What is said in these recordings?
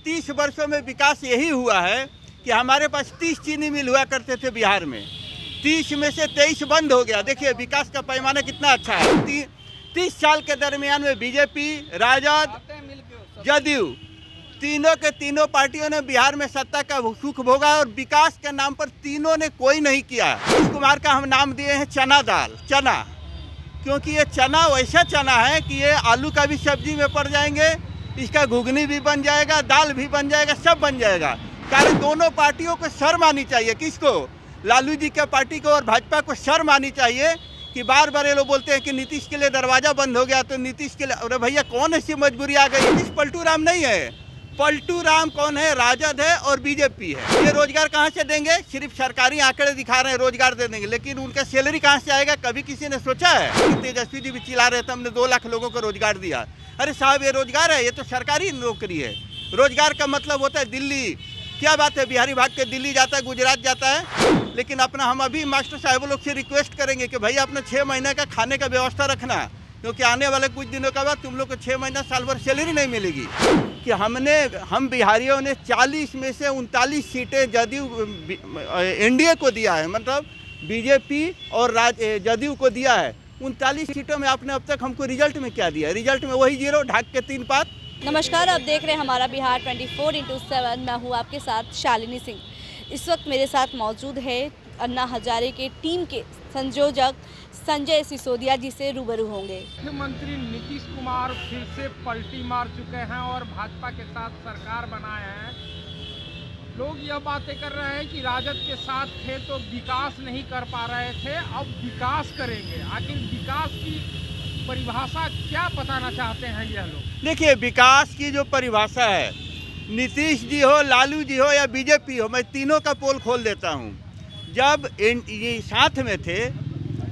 30 वर्षों में विकास यही हुआ है कि हमारे पास 30 चीनी मिल हुआ करते थे बिहार में, 30 में से 23 बंद हो गया। देखिए विकास का पैमाना कितना अच्छा है। 30 साल के दरमियान में बीजेपी, राजद, जदयू तीनों के तीनों पार्टियों ने बिहार में सत्ता का सुख भोगा और विकास के नाम पर तीनों ने कोई नहीं किया। नीतीश कुमार का हम नाम दिए हैं चना दाल, चना, क्योंकि ये चना वैसा चना है कि ये आलू का भी सब्जी में पड़ जाएंगे, इसका घुगनी भी बन जाएगा, दाल भी बन जाएगा, सब बन जाएगा। कारण दोनों पार्टियों को शर्म आनी चाहिए। किसको? लालू जी के पार्टी को और भाजपा को शर्म आनी चाहिए कि बार बार ये लोग बोलते हैं कि नीतीश के लिए दरवाजा बंद हो गया तो नीतीश के लिए, अरे भैया कौन ऐसी मजबूरी आ गई? नीतीश पलटू राम नहीं है। पलटू राम कौन है? राजद है और बीजेपी है। ये रोजगार कहाँ से देंगे? सिर्फ सरकारी आंकड़े दिखा रहे हैं रोजगार दे देंगे, लेकिन उनका सैलरी कहाँ से आएगा? कभी किसी ने सोचा है? तेजस्वी जी भी चिल्ला रहे थे हमने 2 लाख लोगों को रोजगार दिया। अरे साहब ये रोजगार है? ये तो सरकारी नौकरी है। रोजगार का मतलब होता है दिल्ली। क्या बात है, बिहारी भाग के दिल्ली जाता है, गुजरात जाता है, लेकिन अपना हम अभी मास्टर साहब लोग से रिक्वेस्ट करेंगे कि भैया अपना 6 महीने का खाने का व्यवस्था रखना, क्योंकि आने वाले कुछ दिनों के बाद तुम लोग को 6 महीना साल भर सैलरी नहीं मिलेगी। कि हम बिहारियों ने 40 में से 39 सीटें जदयू एनडीए को दिया है, मतलब बीजेपी और जदयू को दिया है। 39 सीटों में आपने अब तक हमको रिजल्ट में क्या दिया? रिजल्ट में वही 0, ढाक के 3 पात। नमस्कार, आप देख रहे हैं हमारा बिहार 24/7। मैं हूँ आपके साथ शालिनी सिंह। इस वक्त मेरे साथ मौजूद है अन्ना हजारे के टीम के संयोजक संजय सिसोदिया जी से रूबरू होंगे। मुख्यमंत्री नीतीश कुमार फिर से पलटी मार चुके हैं और भाजपा के साथ सरकार बनाए हैं। लोग यह बातें कर रहे हैं कि राजद के साथ थे तो विकास नहीं कर पा रहे थे, अब विकास करेंगे। आखिर विकास की परिभाषा क्या बताना चाहते हैं यह लोग? देखिए विकास की जो परिभाषा है, नीतीश जी हो, लालू जी हो या बीजेपी हो, मैं तीनों का पोल खोल देता हूँ। जब ये साथ में थे,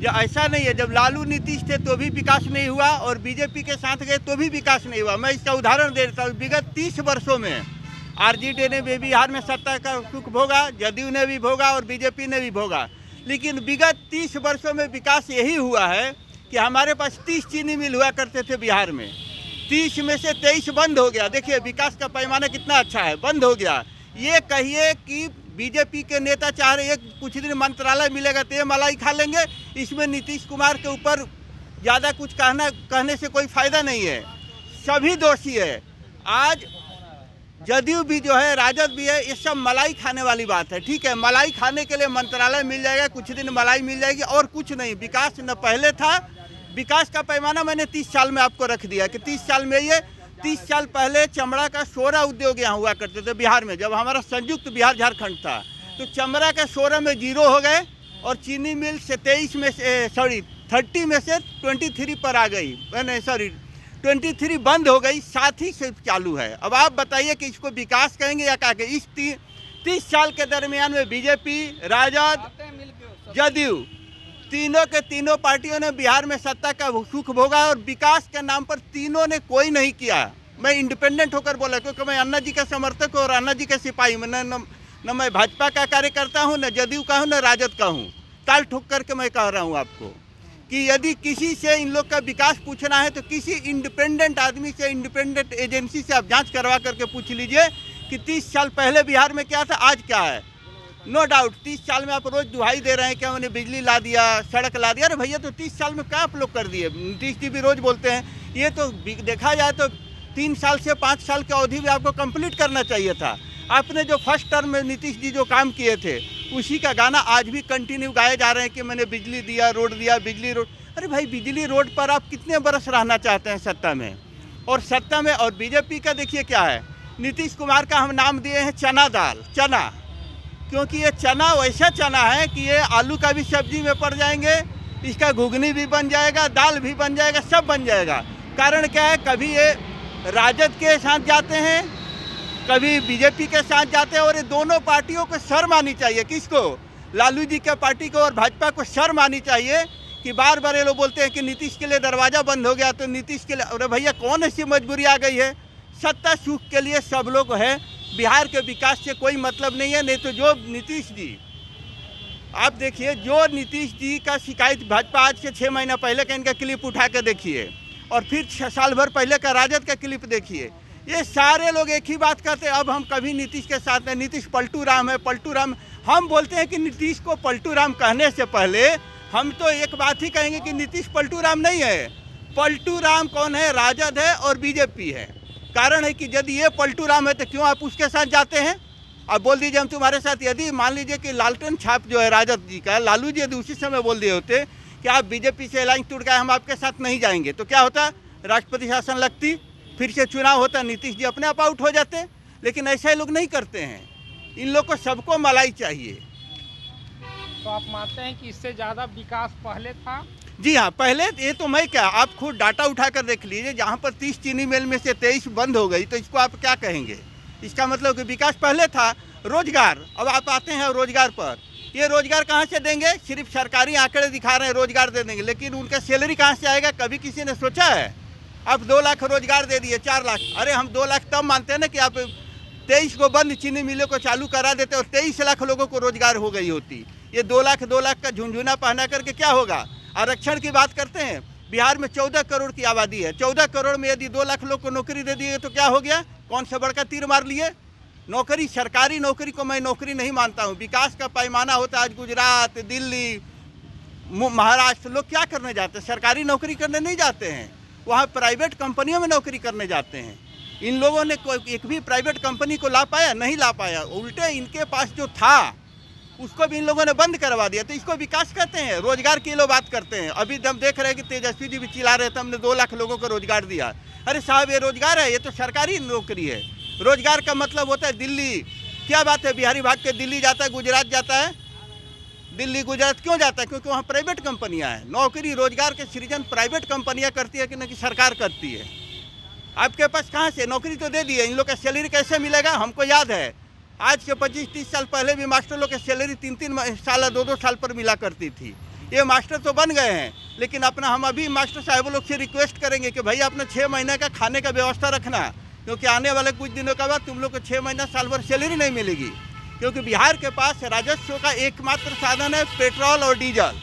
जब ऐसा नहीं है जब लालू नीतीश थे तो भी विकास नहीं हुआ और बीजेपी के साथ गए तो भी विकास नहीं हुआ। मैं इसका उदाहरण दे देता हूँ। विगत 30 वर्षों में आरजेडी ने भी बिहार में सत्ता का सुख भोगा, जदयू ने भी भोगा और बीजेपी ने भी भोगा, लेकिन विगत 30 वर्षों में विकास यही हुआ है कि हमारे पास 30 चीनी मिल हुआ करते थे बिहार में, 30 में से 23 बंद हो गया। देखिए विकास का पैमाना कितना अच्छा है, बंद हो गया। ये कहिए कि बीजेपी के नेता चाह रहे हैं कुछ दिन मंत्रालय मिलेगा तो ये मलाई खा लेंगे, इसमें नीतीश कुमार के ऊपर ज़्यादा कुछ कहने से कोई फ़ायदा नहीं है। सभी दोषी है। आज जदयू भी जो है, राजद भी है, ये सब मलाई खाने वाली बात है। ठीक है, मलाई खाने के लिए मंत्रालय मिल जाएगा, कुछ दिन मलाई मिल जाएगी और कुछ नहीं। विकास न पहले था। विकास का पैमाना मैंने 30 साल में आपको रख दिया कि 30 साल में ये 30 साल पहले चमड़ा का 16 उद्योग यहाँ हुआ करते थे बिहार में। जब हमारा संयुक्त बिहार झारखंड था तो चमड़ा का 16 में 0 हो गए और चीनी मिल से 30 में से 23 पर आ गई, 23 बंद हो गई, साथ ही सिर्फ चालू है। अब आप बताइए कि इसको विकास कहेंगे या क्या कहेंगे? इस 30 साल के दरमियान में बीजेपी, राजद, जदयू तीनों के तीनों पार्टियों ने बिहार में सत्ता का सुख भोगा और विकास के नाम पर तीनों ने कोई नहीं किया। मैं इंडिपेंडेंट होकर बोला, क्योंकि मैं अन्ना जी का समर्थक हूँ और अन्ना जी का सिपाही। मैं न मैं भाजपा का कार्यकर्ता हूँ, न जदयू का हूँ, न राजद का हूँ। ताल ठोक करके मैं कह रहा हूँ आपको कि यदि किसी से इन लोग का विकास पूछना है तो किसी इंडिपेंडेंट आदमी से, इंडिपेंडेंट एजेंसी से आप जाँच करवा करके पूछ लीजिए कि 30 साल पहले बिहार में क्या था, आज क्या है। नो डाउट 30 साल में आप रोज दुहाई दे रहे हैं कि हमने बिजली ला दिया, सड़क ला दिया। अरे भैया तो 30 साल में क्या आप लोग कर दिए? नीतीश जी भी रोज बोलते हैं। ये तो देखा जाए तो 3 साल से 5 साल की अवधि में आपको कंप्लीट करना चाहिए था। आपने जो फर्स्ट टर्म में नीतीश जी जो काम किए थे उसी का गाना आज भी कंटिन्यू गाए जा रहे हैं कि मैंने बिजली दिया, रोड दिया, बिजली रोड। अरे भाई बिजली रोड पर आप कितने बरस रहना चाहते हैं सत्ता में? और सत्ता में और बीजेपी का देखिए क्या है। नीतीश कुमार का हम नाम दिए हैं चना दाल, चना, क्योंकि ये चना वैसा चना है कि ये आलू का भी सब्जी में पड़ जाएंगे, इसका घुगनी भी बन जाएगा, दाल भी बन जाएगा, सब बन जाएगा। कारण क्या है, कभी ये राजद के साथ जाते हैं, कभी बीजेपी के साथ जाते हैं और ये दोनों पार्टियों को शर्म आनी चाहिए। किसको? लालू जी के पार्टी को और भाजपा को शर्म आनी चाहिए कि बार बार ये लोग बोलते हैं कि नीतीश के लिए दरवाजा बंद हो गया तो नीतीश के लिए, अरे भैया कौन ऐसी मजबूरी आ गई है? सत्ता सुख के लिए सब लोग है, बिहार के विकास से कोई मतलब नहीं है। नहीं तो जो नीतीश जी, आप देखिए जो नीतीश जी का शिकायत भाजपा आज से 6 महीना पहले का इनका क्लिप उठा के देखिए और फिर 6 साल भर पहले का राजद का क्लिप देखिए। ये सारे लोग एक ही बात करते हैं, अब हम कभी नीतीश के साथ हैं, नीतीश पलटू राम है, पलटू राम। हम बोलते हैं कि नीतीश को पलटू राम कहने से पहले हम तो एक बात ही कहेंगे कि नीतीश पलटू राम नहीं है। पलटू राम कौन है? राजद है और बीजेपी है। कारण है कि यदि ये पलटू राम है तो क्यों आप उसके साथ जाते हैं? अब बोल दीजिए हम तुम्हारे साथ, यदि मान लीजिए कि लालटेन छाप जो है राजद जी का, लालू जी यदि उसी समय बोल दिए होते कि आप बीजेपी से अलायंस टूट गए, हम आपके साथ नहीं जाएंगे, तो क्या होता? राष्ट्रपति शासन लगती, फिर से चुनाव होता, नीतीश जी अपने आप आउट हो जाते। लेकिन ऐसे लोग नहीं करते हैं, इन लोग को सबको मलाई चाहिए। तो आप मानते हैं कि इससे ज़्यादा विकास पहले था? जी हाँ, पहले ये तो मैं क्या, आप खुद डाटा उठा कर देख लीजिए, जहाँ पर 30 चीनी मिल में से 23 बंद हो गई, तो इसको आप क्या कहेंगे? इसका मतलब कि विकास पहले था। रोजगार, अब आप आते हैं रोजगार पर, ये रोजगार कहाँ से देंगे? सिर्फ सरकारी आंकड़े दिखा रहे हैं रोजगार दे देंगे, लेकिन उनका सैलरी कहाँ से आएगा? कभी किसी ने सोचा है? आप 2 लाख रोजगार दे दिए, 4 लाख। अरे हम 2 लाख तब मानते हैं ना कि आप 23 को बंद चीनी मिलों को चालू करा देते और 23 लाख लोगों को रोजगार हो गई होती। ये 2 लाख का झुंझुना पहना करके क्या होगा? आरक्षण की बात करते हैं, बिहार में 14 करोड़ की आबादी है, 14 करोड़ में यदि 2 लाख लोग को नौकरी दे दिए तो क्या हो गया? कौन सा बड़का तीर मार लिए? नौकरी, सरकारी नौकरी को मैं नौकरी नहीं मानता हूँ। विकास का पैमाना होता है। आज गुजरात, दिल्ली, महाराष्ट्र लोग क्या करने जाते हैं? सरकारी नौकरी करने नहीं जाते हैं, वहाँ प्राइवेट कंपनियों में नौकरी करने जाते हैं। इन लोगों ने कोई एक भी प्राइवेट कंपनी को ला पाया? नहीं ला पाया। उल्टे इनके पास जो था उसको भी इन लोगों ने बंद करवा दिया। तो इसको विकास कहते हैं? रोजगार की लोग बात करते हैं। अभी हम देख रहे हैं कि तेजस्वी जी भी चिल्ला रहे थे हमने 2 लाख लोगों को रोजगार दिया। अरे साहब, ये रोजगार है? ये तो सरकारी नौकरी है। रोजगार का मतलब होता है दिल्ली। क्या बात है, बिहारी भाग के दिल्ली जाता है, गुजरात जाता है। दिल्ली गुजरात क्यों जाता है? क्योंकि वहाँ प्राइवेट कंपनियाँ हैं। नौकरी रोजगार के सृजन प्राइवेट कंपनियाँ करती है कि न कि सरकार करती है? आपके पास कहाँ से? नौकरी तो दे दी है, इन लोग का सैलरी कैसे मिलेगा? हमको याद है आज से 25-30 साल पहले भी मास्टर लोग की सैलरी 3-3 साल 2-2 साल पर मिला करती थी। ये मास्टर तो बन गए हैं, लेकिन अपना हम अभी मास्टर साहब लोग से रिक्वेस्ट करेंगे कि भैया अपना 6 महीने का खाने का व्यवस्था रखना, क्योंकि आने वाले कुछ दिनों के बाद तुम लोग को 6 महीना साल भर सैलरी नहीं मिलेगी। क्योंकि बिहार के पास राजस्व का एकमात्र साधन है पेट्रोल और डीजल।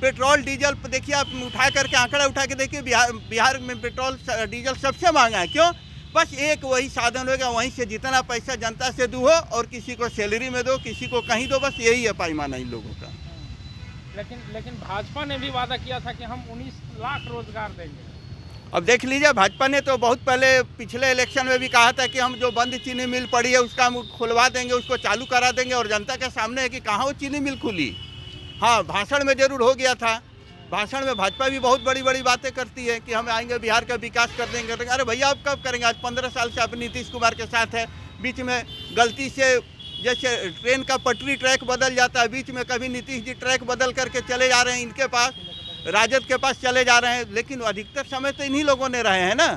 पेट्रोल डीजल देखिए, आप उठा करके आंकड़ा उठा के देखिए, बिहार में पेट्रोल डीजल सबसे महंगा है। क्यों? बस एक वही साधन होगा, वहीं से जितना पैसा जनता से दो और किसी को सैलरी में दो, किसी को कहीं दो, बस यही है पैमाना इन लोगों का। लेकिन भाजपा ने भी वादा किया था कि हम 19 लाख रोजगार देंगे। अब देख लीजिए, भाजपा ने तो बहुत पहले पिछले इलेक्शन में भी कहा था कि हम जो बंद चीनी मिल पड़ी है उसका हम खुलवा देंगे, उसको चालू करा देंगे, और जनता के सामने है कि कहाँ वो चीनी मिल खुली। हाँ, भाषण में जरूर हो गया था। भाषण में भाजपा भी बहुत बड़ी बड़ी बातें करती है कि हम आएंगे, बिहार का विकास कर देंगे। अरे भैया, आप कब करेंगे? आज 15 साल से आप नीतीश कुमार के साथ है। बीच में गलती से जैसे ट्रेन का पटरी ट्रैक बदल जाता है, बीच में कभी नीतीश जी ट्रैक बदल करके चले जा रहे हैं, इनके पास, राजद के पास चले जा रहे हैं, लेकिन अधिकतर समय तो इन्हीं लोगों ने रहे हैं ना।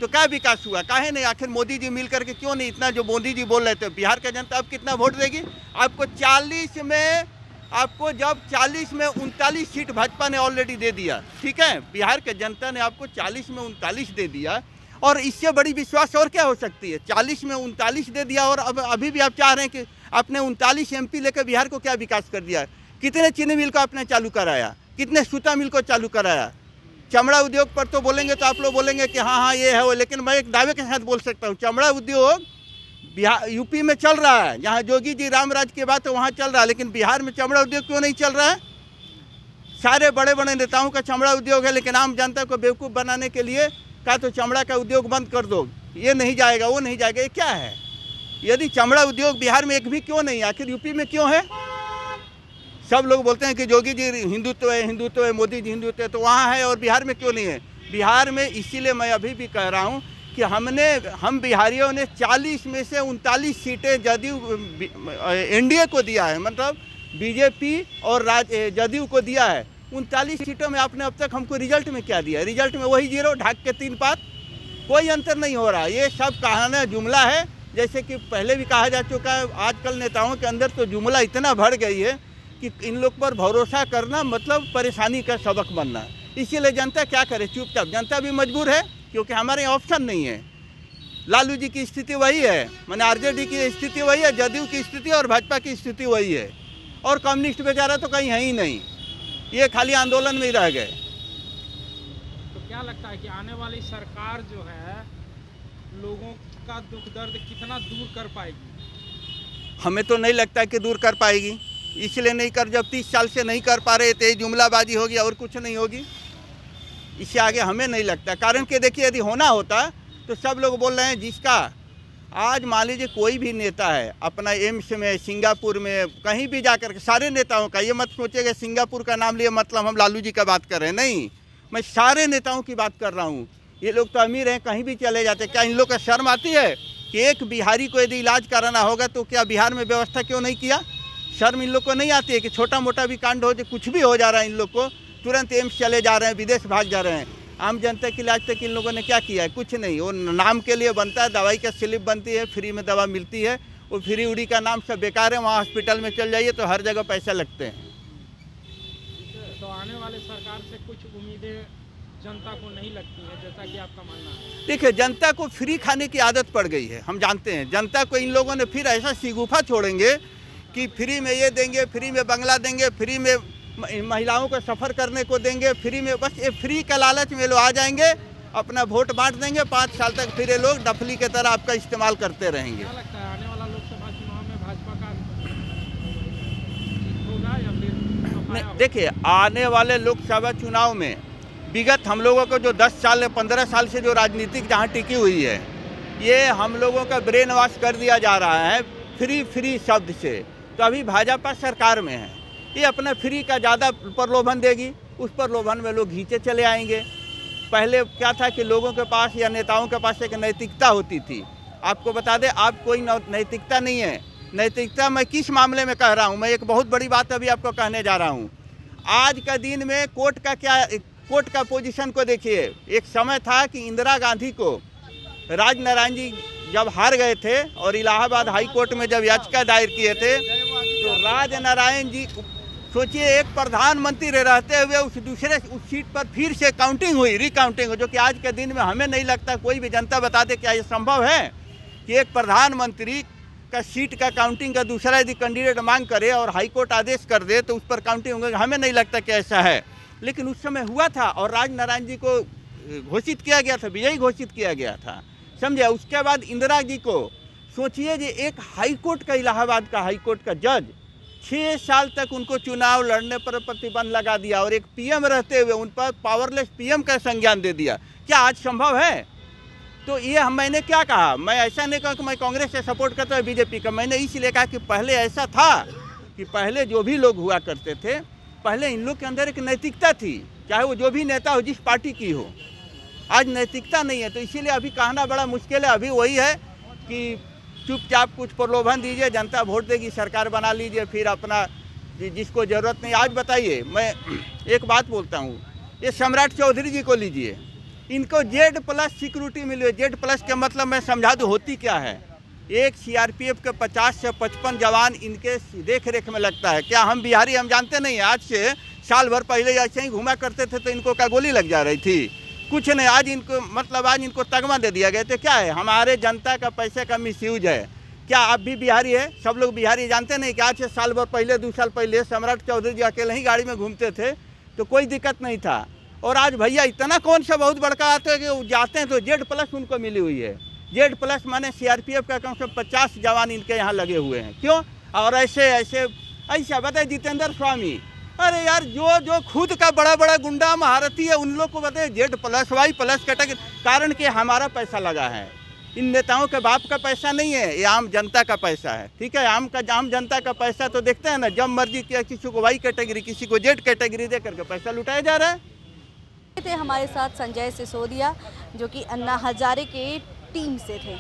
तो क्या विकास हुआ? काहे नहीं? आखिर मोदी जी मिल करके क्यों नहीं? इतना जो मोदी जी बोल रहे थे, बिहार का जनता अब कितना वोट देगी आपको? 40 में आपको जब 40 में 39 सीट भाजपा ने ऑलरेडी दे दिया, ठीक है? बिहार के जनता ने आपको 40 में 39 दे दिया, और इससे बड़ी विश्वास और क्या हो सकती है? 40 में 39 दे दिया, और अब अभी भी आप चाह रहे हैं कि आपने 39 MP लेकर बिहार को क्या विकास कर दिया? कितने चीनी मिल को आपने चालू कराया? कितने सूता मिल को चालू कराया? चमड़ा उद्योग पर तो बोलेंगे तो आप लोग बोलेंगे कि हाँ ये है वो, लेकिन मैं एक दावे के साथ बोल सकता हूँ, चमड़ा उद्योग बिहार यूपी में चल रहा है। जहाँ जोगी जी रामराज की बात है वहाँ चल रहा है, लेकिन बिहार में चमड़ा उद्योग क्यों नहीं चल रहा है? सारे बड़े बड़े नेताओं का चमड़ा उद्योग है, लेकिन आम जनता को बेवकूफ़ बनाने के लिए कहा तो चमड़ा का उद्योग बंद कर दो, ये नहीं जाएगा, वो नहीं जाएगा। ये क्या है? यदि चमड़ा उद्योग बिहार में एक भी क्यों नहीं, आखिर यूपी में क्यों है? सब लोग बोलते हैं कि जोगी जी हिंदुत्व है, मोदी जी हिंदुत्व है, तो वहाँ है, और बिहार में क्यों नहीं है? बिहार में इसीलिए मैं अभी भी कह रहा हूँ कि हम बिहारियों ने 40 में से 39 सीटें जदयू NDA को दिया है, मतलब बीजेपी और जदयू को दिया है। 39 सीटों में आपने अब तक हमको रिजल्ट में क्या दिया? रिजल्ट में वही 0, ढाक के 3 पात, कोई अंतर नहीं हो रहा। ये सब कहाना जुमला है, जैसे कि पहले भी कहा जा चुका है। आजकल नेताओं के अंदर तो जुमला इतना बढ़ गई है कि इन लोग पर भरोसा करना मतलब परेशानी का सबक बनना। इसीलिए जनता क्या करे? चुपचाप। जनता भी मजबूर है, क्योंकि हमारे ऑप्शन नहीं है। लालू जी की स्थिति वही है, मैंने RJD की स्थिति वही है, जदयू की स्थिति और भाजपा की स्थिति वही है, और कम्युनिस्ट बेचारा तो कहीं है ही नहीं, ये खाली आंदोलन में ही रह गए। तो क्या लगता है कि आने वाली सरकार जो है लोगों का दुख दर्द कितना दूर कर पाएगी? हमें तो नहीं लगता कि दूर कर पाएगी, इसलिए नहीं कर, जब 30 साल से नहीं कर पा रहे थे, जुमलाबाजी होगी और कुछ नहीं होगी। इससे आगे हमें नहीं लगता, कारण कि देखिए यदि होना होता तो सब लोग बोल रहे हैं जिसका आज मान लीजिए कोई भी नेता है अपना एम्स में, सिंगापुर में, कहीं भी जाकर के, सारे नेताओं का, ये मत सोचिएगा सिंगापुर का नाम लिए मतलब हम लालू जी का बात कर रहे हैं, नहीं, मैं सारे नेताओं की बात कर रहा हूँ। ये लोग तो अमीर हैं, कहीं भी चले जाते, क्या इन लोग का शर्म आती है कि एक बिहारी को यदि इलाज कराना होगा तो क्या बिहार में व्यवस्था क्यों नहीं किया? शर्म इन लोग को नहीं आती है कि छोटा मोटा भी कांड हो, कुछ भी हो जा रहा है इन लोग को तुरंत एम्स चले जा रहे हैं, विदेश भाग जा रहे हैं। आम जनता के लिए आज तक इन लोगों ने क्या किया है? कुछ नहीं। वो नाम के लिए बनता है, दवाई का स्लिप बनती है, फ्री में दवा मिलती है, वो फ्री उड़ी का नाम सब बेकार है। वहाँ हॉस्पिटल में चल जाइए तो हर जगह पैसे लगते हैं। तो आने वाले सरकार से कुछ उम्मीदें जनता को नहीं लगती है, जैसा कि आपका मानना है? देखिए जनता को फ्री खाने की आदत पड़ गई है, हम जानते हैं। जनता को इन लोगों ने फिर ऐसा शिगुफा छोड़ेंगे कि फ्री में ये देंगे, फ्री में बंगला देंगे, फ्री में महिलाओं को सफ़र करने को देंगे, फ्री में, बस ये फ्री का लालच में लोग आ जाएंगे, अपना वोट बांट देंगे, 5 साल तक फिर ये लोग डफली की तरह आपका इस्तेमाल करते रहेंगे। क्या लगता है आने वाला लोकसभा चुनाव में भाजपा का होगा या फिर नहीं, देखिए आने वाले लोकसभा चुनाव में विगत हम लोगों को जो 10 साल या 15 साल से जो राजनीतिक जहाँ टिकी हुई है, ये हम लोगों का ब्रेन वॉश कर दिया जा रहा है फ्री फ्री शब्द से। तो अभी भाजपा सरकार में है, ये अपना फ्री का ज़्यादा प्रलोभन देगी, उस प्रलोभन में लोग खींचे चले आएंगे। पहले क्या था कि लोगों के पास या नेताओं के पास एक नैतिकता होती थी। आपको बता दें, आप कोई नैतिकता नहीं है। नैतिकता मैं किस मामले में कह रहा हूँ, मैं एक बहुत बड़ी बात अभी आपको कहने जा रहा हूँ। आज का दिन में कोर्ट का पोजीशन को देखिए। एक समय था कि इंदिरा गांधी को राजनारायण जी जब हार गए थे और इलाहाबाद हाई कोर्ट में जब याचिका दायर किए थे, तो राजनारायण जी, सोचिए एक प्रधानमंत्री रहते हुए उस सीट पर फिर से काउंटिंग हुई, रिकाउंटिंग, जो कि आज के दिन में हमें नहीं लगता कोई भी जनता बता दे क्या ये संभव है कि एक प्रधानमंत्री का सीट का काउंटिंग का दूसरा यदि कैंडिडेट मांग करे और हाई कोर्ट आदेश कर दे तो उस पर काउंटिंग होगा। हमें नहीं लगता कि ऐसा है, लेकिन उस समय हुआ था और राजनारायण जी को घोषित किया गया था, विजयी घोषित किया गया था, समझे। उसके बाद इंदिरा जी को, सोचिए जी, एक हाई कोर्ट का, इलाहाबाद का हाई कोर्ट का जज 6 साल तक उनको चुनाव लड़ने पर प्रतिबंध लगा दिया और एक पीएम रहते हुए उन पर पावरलेस पीएम का संज्ञान दे दिया। क्या आज संभव है? तो ये मैंने क्या कहा, मैं ऐसा नहीं कहा कि मैं कांग्रेस से सपोर्ट करता हूँ बीजेपी का, मैंने इसलिए कहा कि पहले ऐसा था कि पहले जो भी लोग हुआ करते थे, पहले इन लोग के अंदर एक नैतिकता थी, चाहे वो जो भी नेता हो, जिस पार्टी की हो। आज नैतिकता नहीं है, तो इसीलिए अभी कहना बड़ा मुश्किल है। अभी वही है कि चुपचाप कुछ प्रलोभन दीजिए, जनता वोट देगी, सरकार बना लीजिए, फिर अपना जिसको ज़रूरत नहीं। आज बताइए, मैं एक बात बोलता हूँ, ये सम्राट चौधरी जी को लीजिए, इनको Z+ सिक्योरिटी मिली है। Z+ के मतलब मैं समझा दूँ होती क्या है। एक CRPF के 50 से 55 जवान इनके देख रेख में लगता है। क्या हम बिहारी हम जानते नहीं? आज से साल भर पहले ऐसे ही घुमा करते थे तो इनको क्या गोली लग जा रही थी? कुछ नहीं। आज इनको मतलब आज इनको तगमा दे दिया गया। तो क्या है, हमारे जनता का पैसे का मिसयूज है। क्या आप भी बिहारी है? सब लोग बिहारी जानते नहीं कि आज से साल भर पहले, 2 साल पहले सम्राट चौधरी जी अकेले ही गाड़ी में घूमते थे तो कोई दिक्कत नहीं था। और आज भैया इतना कौन सा बहुत बड़का आता है कि जाते हैं तो Z+ उनको मिली हुई है। Z+ माने CRPF का कम से कम 50 जवान इनके यहाँ लगे हुए हैं। क्यों? और ऐसा बताए जितेंद्र स्वामी, अरे यार, जो खुद का बड़ा बड़ा गुंडा महारथी है उन लोग को बताए Z+ Y+ कैटेगरी, कारण कि हमारा पैसा लगा है। इन नेताओं के बाप का पैसा नहीं है, ये आम जनता का पैसा है। ठीक है, आम जनता का पैसा तो देखते हैं ना, जब मर्जी किया किसी को Y कैटेगरी, किसी को Z कैटेगरी दे करके पैसा लुटाया जा रहा है। थे हमारे साथ संजय सिसोदिया, जो कि अन्ना हजारे के टीम से थे।